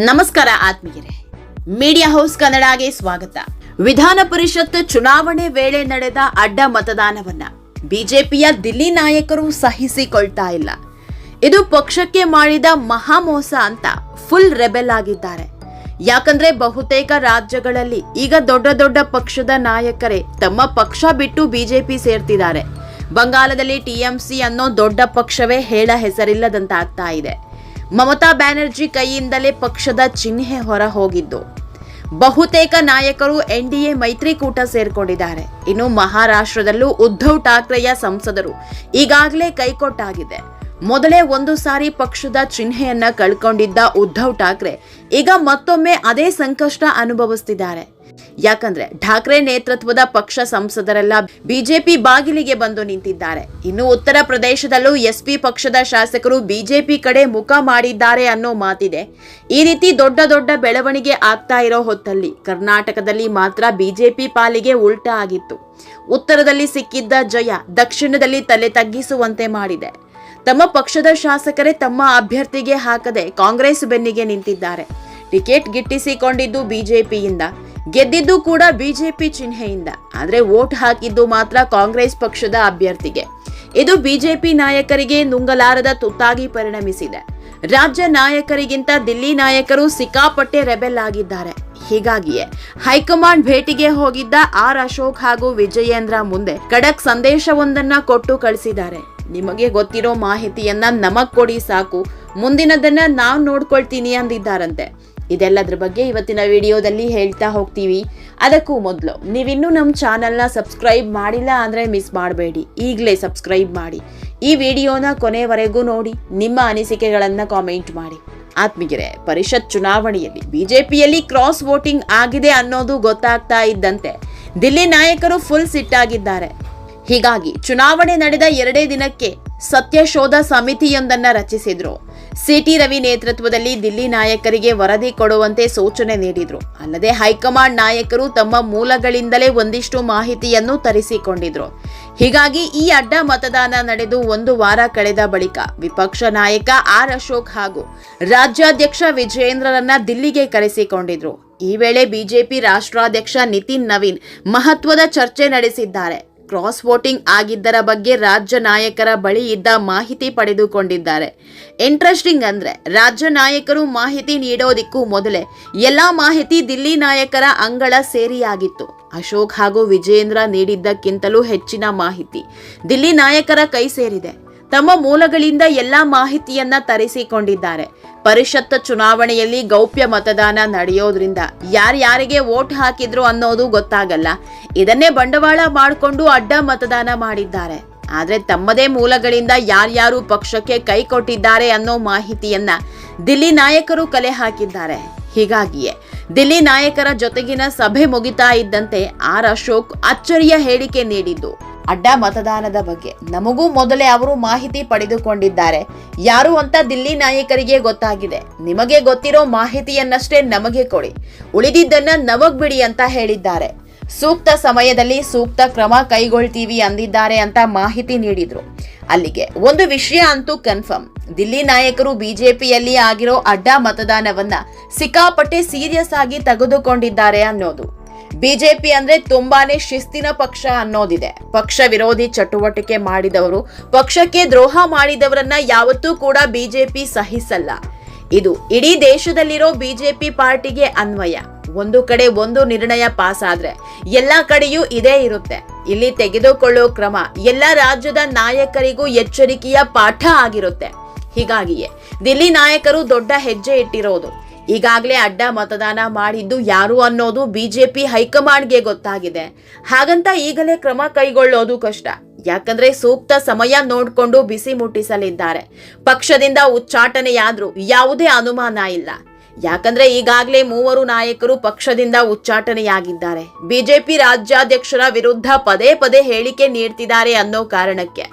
ನಮಸ್ಕಾರ ಆತ್ಮೀಯರೇ, media house ಕನ್ನಡಗೆ ಸ್ವಾಗತ. ವಿಧಾನ ಪರಿಷತ್ ಚುನಾವಣೆ ವೇಳೆ ನಡೆದ ಅಡ್ಡ ಮತದಾನವನ್ನ ಬಿಜೆಪಿಯ ದಿಲ್ಲಿ ನಾಯಕರು ಸಹಿಸಿಕೊಳ್ತಾ ಇಲ್ಲ. ಇದು ಪಕ್ಷಕ್ಕೆ ಮಾಡಿದ ಮಹಾಮೋಸ ಅಂತ ಫುಲ್ ರೆಬೆಲ್ ಆಗಿದ್ದಾರೆ. ಯಾಕಂದ್ರೆ ಬಹುತೇಕ ರಾಜ್ಯಗಳಲ್ಲಿ ಈಗ ದೊಡ್ಡ ದೊಡ್ಡ ಪಕ್ಷದ ನಾಯಕರೇ ತಮ್ಮ ಪಕ್ಷ ಬಿಟ್ಟು ಬಿಜೆಪಿ ಸೇರ್ತಿದ್ದಾರೆ. ಬಂಗಾಳದಲ್ಲಿ ಟಿಎಂಸಿ ಅನ್ನೋ ದೊಡ್ಡ ಪಕ್ಷವೇ ಹೇಳ ಹೆಸರಿಲ್ಲದಂತಾಗ್ತಾ ಇದೆ. ಮಮತಾ ಬ್ಯಾನರ್ಜಿ ಕೈಯಿಂದಲೇ ಪಕ್ಷದ ಚಿಹ್ನೆ ಹೊರ ಹೋಗಿದ್ದು, ಬಹುತೇಕ ನಾಯಕರು ಎನ್ಡಿಎ ಮೈತ್ರಿಕೂಟ ಸೇರ್ಕೊಂಡಿದ್ದಾರೆ. ಇನ್ನು ಮಹಾರಾಷ್ಟ್ರದಲ್ಲೂ ಉದ್ಧವ್ ಠಾಕ್ರೆಯ ಸಂಸದರು ಈಗಾಗಲೇ ಕೈಕೊಟ್ಟಾಗಿದೆ. ಮೊದಲೇ ಒಂದು ಸಾರಿ ಪಕ್ಷದ ಚಿಹ್ನೆಯನ್ನ ಕಳ್ಕೊಂಡಿದ್ದ ಉದ್ಧವ್ ಠಾಕ್ರೆ ಈಗ ಮತ್ತೊಮ್ಮೆ ಅದೇ ಸಂಕಷ್ಟ ಅನುಭವಿಸುತ್ತಿದ್ದಾರೆ. ಯಾಕಂದ್ರೆ ಠಾಕ್ರೆ ನೇತೃತ್ವದ ಪಕ್ಷ ಸಂಸದರೆಲ್ಲ ಬಿಜೆಪಿ ಬಾಗಿಲಿಗೆ ಬಂದು ನಿಂತಿದ್ದಾರೆ. ಇನ್ನು ಉತ್ತರ ಪ್ರದೇಶದಲ್ಲೂ ಎಸ್ಪಿ ಪಕ್ಷದ ಶಾಸಕರು ಬಿಜೆಪಿ ಕಡೆ ಮುಖ ಮಾಡಿದ್ದಾರೆ ಅನ್ನೋ ಮಾತಿದೆ. ಈ ರೀತಿ ದೊಡ್ಡ ದೊಡ್ಡ ಬೆಳವಣಿಗೆ ಆಗ್ತಾ ಇರೋ ಹೊತ್ತಲ್ಲಿ ಕರ್ನಾಟಕದಲ್ಲಿ ಮಾತ್ರ ಬಿಜೆಪಿ ಪಾಲಿಗೆ ಉಲ್ಟಾ ಆಗಿತ್ತು. ಉತ್ತರದಲ್ಲಿ ಸಿಕ್ಕಿದ್ದ ಜಯ ದಕ್ಷಿಣದಲ್ಲಿ ತಲೆ ತಗ್ಗಿಸುವಂತೆ ಮಾಡಿದೆ. ತಮ್ಮ ಪಕ್ಷದ ಶಾಸಕರೇ ತಮ್ಮ ಅಭ್ಯರ್ಥಿಗೆ ಹಾಕದೆ ಕಾಂಗ್ರೆಸ್ ಬೆನ್ನಿಗೆ ನಿಂತಿದ್ದಾರೆ. ಟಿಕೆಟ್ ಗಿಟ್ಟಿಸಿಕೊಂಡಿದ್ದು ಬಿಜೆಪಿಯಿಂದ, ಗೆದ್ದಿದ್ದು ಕೂಡ ಬಿಜೆಪಿ ಚಿಹ್ನೆಯಿಂದ. ಆದ್ರೆ ವೋಟ್ ಹಾಕಿದ್ದು ಮಾತ್ರ ಕಾಂಗ್ರೆಸ್ ಪಕ್ಷದ ಅಭ್ಯರ್ಥಿಗೆ. ಇದು ಬಿಜೆಪಿ ನಾಯಕರಿಗೆ ನುಂಗಲಾರದ ತುತ್ತಾಗಿ ಪರಿಣಮಿಸಿದೆ. ರಾಜ್ಯ ನಾಯಕರಿಗಿಂತ ದಿಲ್ಲಿ ನಾಯಕರು ಸಿಕ್ಕಾಪಟ್ಟೆ ರೆಬೆಲ್ ಆಗಿದ್ದಾರೆ. ಹೀಗಾಗಿಯೇ ಹೈಕಮಾಂಡ್ ಭೇಟಿಗೆ ಹೋಗಿದ್ದ ಆರ್ ಅಶೋಕ್ ಹಾಗೂ ವಿಜಯೇಂದ್ರ ಮುಂದೆ ಖಡಕ್ ಸಂದೇಶವೊಂದನ್ನ ಕೊಟ್ಟು ಕಳಿಸಿದ್ದಾರೆ. ನಿಮಗೆ ಗೊತ್ತಿರೋ ಮಾಹಿತಿಯನ್ನ ನಮಗ್ ಕೊಡಿ ಸಾಕು, ಮುಂದಿನದನ್ನ ನಾವ್ ನೋಡ್ಕೊಳ್ತೀನಿ ಅಂದಿದ್ದಾರಂತೆ. ಇದೆಲ್ಲದ್ರ ಬಗ್ಗೆ ಇವತ್ತಿನ ವಿಡಿಯೋದಲ್ಲಿ ಹೇಳ್ತಾ ಹೋಗ್ತೀವಿ. ಅದಕ್ಕೂ ಮೊದಲು ನೀವಿನ್ನೂ ನಮ್ಮ ಚಾನಲ್ನ ಸಬ್ಸ್ಕ್ರೈಬ್ ಮಾಡಿಲ್ಲ ಅಂದ್ರೆ ಮಿಸ್ ಮಾಡಬೇಡಿ, ಈಗಲೇ ಸಬ್ಸ್ಕ್ರೈಬ್ ಮಾಡಿ. ಈ ವಿಡಿಯೋನ ಕೊನೆವರೆಗೂ ನೋಡಿ, ನಿಮ್ಮ ಅನಿಸಿಕೆಗಳನ್ನ ಕಾಮೆಂಟ್ ಮಾಡಿ. ಆತ್ಮೀಯರೇ, ಪರಿಷತ್ ಚುನಾವಣೆಯಲ್ಲಿ ಬಿಜೆಪಿಯಲ್ಲಿ ಕ್ರಾಸ್ ವೋಟಿಂಗ್ ಆಗಿದೆ ಅನ್ನೋದು ಗೊತ್ತಾಗ್ತಾ ಇದ್ದಂತೆ ದಿಲ್ಲಿ ನಾಯಕರು ಫುಲ್ ಸಿಟ್ಟಾಗಿದ್ದಾರೆ. ಹೀಗಾಗಿ ಚುನಾವಣೆ ನಡೆದ 2 ದಿನಕ್ಕೆ ಸತ್ಯಶೋಧ ಸಮಿತಿಯೊಂದನ್ನ ರಚಿಸಿದ್ರು. ಸಿಟಿ ರವಿ ನೇತೃತ್ವದಲ್ಲಿ ದಿಲ್ಲಿ ನಾಯಕರಿಗೆ ವರದಿ ಕೊಡುವಂತೆ ಸೂಚನೆ ನೀಡಿದ್ರು. ಅಲ್ಲದೆ ಹೈಕಮಾಂಡ್ ನಾಯಕರು ತಮ್ಮ ಮೂಲಗಳಿಂದಲೇ ಒಂದಿಷ್ಟು ಮಾಹಿತಿಯನ್ನು ತರಿಸಿಕೊಂಡಿದ್ರು. ಹೀಗಾಗಿ ಈ ಅಡ್ಡ ಮತದಾನ ನಡೆದು 1 ವಾರ ಕಳೆದ ಬಳಿಕ ವಿಪಕ್ಷ ನಾಯಕ ಆರ್ ಅಶೋಕ್ ಹಾಗೂ ರಾಜ್ಯಾಧ್ಯಕ್ಷ ವಿಜಯೇಂದ್ರರನ್ನ ದಿಲ್ಲಿಗೆ ಕರೆಸಿಕೊಂಡಿದ್ರು. ಈ ವೇಳೆ ಬಿಜೆಪಿ ರಾಷ್ಟ್ರಾಧ್ಯಕ್ಷ ನಿತಿನ್ ನವೀನ್ ಮಹತ್ವದ ಚರ್ಚೆ ನಡೆಸಿದ್ದಾರೆ. ಕ್ರಾಸ್ ವೋಟಿಂಗ್ ಆಗಿದ್ದರ ಬಗ್ಗೆ ರಾಜ್ಯ ನಾಯಕರ ಬಳಿ ಇದ್ದ ಮಾಹಿತಿ ಪಡೆದುಕೊಂಡಿದ್ದಾರೆ. ಇಂಟ್ರೆಸ್ಟಿಂಗ್ ಅಂದ್ರೆ ರಾಜ್ಯ ನಾಯಕರು ಮಾಹಿತಿ ನೀಡೋದಿಕ್ಕೂ ಮೊದಲೇ ಎಲ್ಲಾ ಮಾಹಿತಿ ದಿಲ್ಲಿ ನಾಯಕರ ಅಂಗಳ ಸೇರಿಯಾಗಿತ್ತು. ಅಶೋಕ್ ಹಾಗೂ ವಿಜಯೇಂದ್ರ ನೀಡಿದ್ದಕ್ಕಿಂತಲೂ ಹೆಚ್ಚಿನ ಮಾಹಿತಿ ದಿಲ್ಲಿ ನಾಯಕರ ಕೈ ಸೇರಿದೆ. ತಮ್ಮ ಮೂಲಗಳಿಂದ ಎಲ್ಲಾ ಮಾಹಿತಿಯನ್ನ ತರಿಸಿಕೊಂಡಿದ್ದಾರೆ. ಪರಿಷತ್ ಚುನಾವಣೆಯಲ್ಲಿ ಗೌಪ್ಯ ಮತದಾನ ನಡೆಯೋದ್ರಿಂದ ಯಾರ್ಯಾರಿಗೆ ವೋಟ್ ಹಾಕಿದ್ರು ಅನ್ನೋದು ಗೊತ್ತಾಗಲ್ಲ. ಇದನ್ನೇ ಬಂಡವಾಳ ಮಾಡಿಕೊಂಡು ಅಡ್ಡ ಮತದಾನ ಮಾಡಿದ್ದಾರೆ. ಆದ್ರೆ ತಮ್ಮದೇ ಮೂಲಗಳಿಂದ ಯಾರ್ಯಾರು ಪಕ್ಷಕ್ಕೆ ಕೈ ಕೊಟ್ಟಿದ್ದಾರೆ ಅನ್ನೋ ಮಾಹಿತಿಯನ್ನ ದಿಲ್ಲಿ ನಾಯಕರು ಕಲೆ ಹಾಕಿದ್ದಾರೆ. ಹೀಗಾಗಿಯೇ ದಿಲ್ಲಿ ನಾಯಕರ ಜೊತೆಗಿನ ಸಭೆ ಮುಗಿತಾ ಇದ್ದಂತೆ ಆರ್ ಅಶೋಕ್ ಅಚ್ಚರಿಯ ಹೇಳಿಕೆ ನೀಡಿದ್ದು, ಅಡ್ಡ ಮತದಾನದ ಬಗ್ಗೆ ನಮಗೂ ಮೊದಲೇ ಅವರು ಮಾಹಿತಿ ಪಡೆದುಕೊಂಡಿದ್ದಾರೆ. ಯಾರು ಅಂತ ದಿಲ್ಲಿ ನಾಯಕರಿಗೆ ಗೊತ್ತಾಗಿದೆ. ನಿಮಗೆ ಗೊತ್ತಿರೋ ಮಾಹಿತಿಯನ್ನಷ್ಟೇ ನಮಗೆ ಕೊಡಿ, ಉಳಿದಿದ್ದನ್ನ ನಮಗ್ ಬಿಡಿ ಅಂತ ಹೇಳಿದ್ದಾರೆ. ಸೂಕ್ತ ಸಮಯದಲ್ಲಿ ಸೂಕ್ತ ಕ್ರಮ ಕೈಗೊಳ್ತೀವಿ ಅಂದಿದ್ದಾರೆ ಅಂತ ಮಾಹಿತಿ ನೀಡಿದ್ರು. ಅಲ್ಲಿಗೆ ಒಂದು ವಿಷಯ ಅಂತೂ ಕನ್ಫರ್ಮ್, ದಿಲ್ಲಿ ನಾಯಕರು ಬಿಜೆಪಿಯಲ್ಲಿ ಆಗಿರೋ ಅಡ್ಡ ಮತದಾನವನ್ನ ಸಿಕ್ಕಾಪಟ್ಟೆ ಸೀರಿಯಸ್ ಆಗಿ ತೆಗೆದುಕೊಂಡಿದ್ದಾರೆ ಅನ್ನೋದು. ಬಿಜೆಪಿ ಅಂದ್ರೆ ತುಂಬಾನೇ ಶಿಸ್ತಿನ ಪಕ್ಷ ಅನ್ನೋದಿದೆ. ಪಕ್ಷ ವಿರೋಧಿ ಚಟುವಟಿಕೆ ಮಾಡಿದವರು, ಪಕ್ಷಕ್ಕೆ ದ್ರೋಹ ಮಾಡಿದವರನ್ನ ಯಾವತ್ತೂ ಕೂಡ ಬಿಜೆಪಿ ಸಹಿಸಲ್ಲ. ಇದು ಇಡೀ ದೇಶದಲ್ಲಿರೋ ಬಿಜೆಪಿ ಪಾರ್ಟಿಗೆ ಅನ್ವಯ. ಒಂದು ಕಡೆ ಒಂದು ನಿರ್ಣಯ ಪಾಸ್ ಆದ್ರೆ ಎಲ್ಲಾ ಕಡೆಯೂ ಇದೇ ಇರುತ್ತೆ. ಇಲ್ಲಿ ತೆಗೆದುಕೊಳ್ಳೋ ಕ್ರಮ ಎಲ್ಲ ರಾಜ್ಯದ ನಾಯಕರಿಗೂ ಎಚ್ಚರಿಕೆಯ ಪಾಠ ಆಗಿರುತ್ತೆ. ಹೀಗಾಗಿಯೇ ದಿಲ್ಲಿ ನಾಯಕರು ದೊಡ್ಡ ಹೆಜ್ಜೆ ಇಟ್ಟಿರೋದು. ಈಗಾಗಲೇ ಅಡ್ಡ ಮತದಾನ ಮಾಡಿದ್ದು ಯಾರು ಅನ್ನೋದು ಬಿಜೆಪಿ ಹೈಕಮಾಂಡ್ಗೆ ಗೊತ್ತಾಗಿದೆ. ಹಾಗಂತ ಈಗಲೇ ಕ್ರಮ ಕೈಗೊಳ್ಳೋದು ಕಷ್ಟ. ಯಾಕಂದ್ರೆ ಸೂಕ್ತ ಸಮಯ ನೋಡ್ಕೊಂಡು ಬಿಸಿ ಮುಟ್ಟಿಸಲಿದ್ದಾರೆ. ಪಕ್ಷದಿಂದ ಉಚ್ಚಾಟನೆಯಾದ್ರೂ ಯಾವುದೇ ಅನುಮಾನ ಇಲ್ಲ. ಯಾಕಂದ್ರೆ ಈಗಾಗಲೇ 3 ನಾಯಕರು ಪಕ್ಷದಿಂದ ಉಚ್ಚಾಟನೆಯಾಗಿದ್ದಾರೆ. ಬಿಜೆಪಿ ರಾಜ್ಯಾಧ್ಯಕ್ಷರ ವಿರುದ್ಧ ಪದೇ ಪದೇ ಹೇಳಿಕೆ ನೀಡ್ತಿದ್ದಾರೆ ಅನ್ನೋ ಕಾರಣಕ್ಕೆ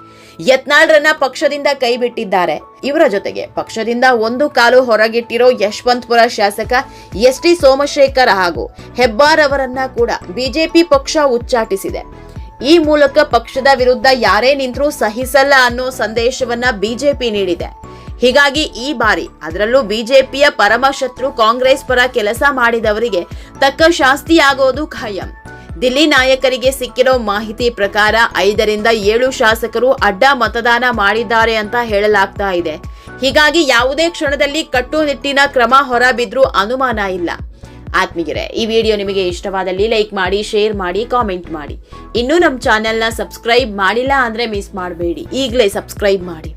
ಯತ್ನಾಳ್ರನ್ನ ಪಕ್ಷದಿಂದ ಕೈ ಬಿಟ್ಟಿದ್ದಾರೆ. ಇವರ ಜೊತೆಗೆ ಪಕ್ಷದಿಂದ 1 ಕಾಲು ಹೊರಗಿಟ್ಟಿರೋ ಯಶವಂತಪುರ ಶಾಸಕ ಎಸ್.ಟಿ. ಸೋಮಶೇಖರ್ ಹಾಗೂ ಹೆಬ್ಬಾರ್ ಅವರನ್ನ ಕೂಡ ಬಿಜೆಪಿ ಪಕ್ಷ ಉಚ್ಚಾಟಿಸಿದೆ. ಈ ಮೂಲಕ ಪಕ್ಷದ ವಿರುದ್ಧ ಯಾರೇ ನಿಂತರೂ ಸಹಿಸಲ್ಲ ಅನ್ನೋ ಸಂದೇಶವನ್ನ ಬಿಜೆಪಿ ನೀಡಿದೆ. ಹೀಗಾಗಿ ಈ ಬಾರಿ ಅದರಲ್ಲೂ ಬಿಜೆಪಿಯ ಪರಮಶತ್ರು ಕಾಂಗ್ರೆಸ್ ಪರ ಕೆಲಸ ಮಾಡಿದವರಿಗೆ ತಕ್ಕ ಶಾಸ್ತಿಯಾಗೋದು ಖಾಯಂ. ದಿಲ್ಲಿ ನಾಯಕರಿಗೆ ಸಿಕ್ಕಿರೋ ಮಾಹಿತಿ ಪ್ರಕಾರ 5ರಿಂದ 7 ಶಾಸಕರು ಅಡ್ಡ ಮತದಾನ ಮಾಡಿದ್ದಾರೆ ಅಂತ ಹೇಳಲಾಗ್ತಾ ಇದೆ. ಹೀಗಾಗಿ ಯಾವುದೇ ಕ್ಷಣದಲ್ಲಿ ಕಟ್ಟುನಿಟ್ಟಿನ ಕ್ರಮ ಹೊರಬಿದ್ರೂ ಅನುಮಾನ ಇಲ್ಲ. ಆತ್ಮೀಯರೇ, ಈ ವಿಡಿಯೋ ನಿಮಗೆ ಇಷ್ಟವಾದಲ್ಲಿ ಲೈಕ್ ಮಾಡಿ, ಶೇರ್ ಮಾಡಿ, ಕಾಮೆಂಟ್ ಮಾಡಿ. ಇನ್ನೂ ನಮ್ಮ ಚಾನೆಲ್ನ ಸಬ್ಸ್ಕ್ರೈಬ್ ಮಾಡಿಲ್ಲ ಅಂದ್ರೆ ಮಿಸ್ ಮಾಡಬೇಡಿ, ಈಗಲೇ ಸಬ್ಸ್ಕ್ರೈಬ್ ಮಾಡಿ.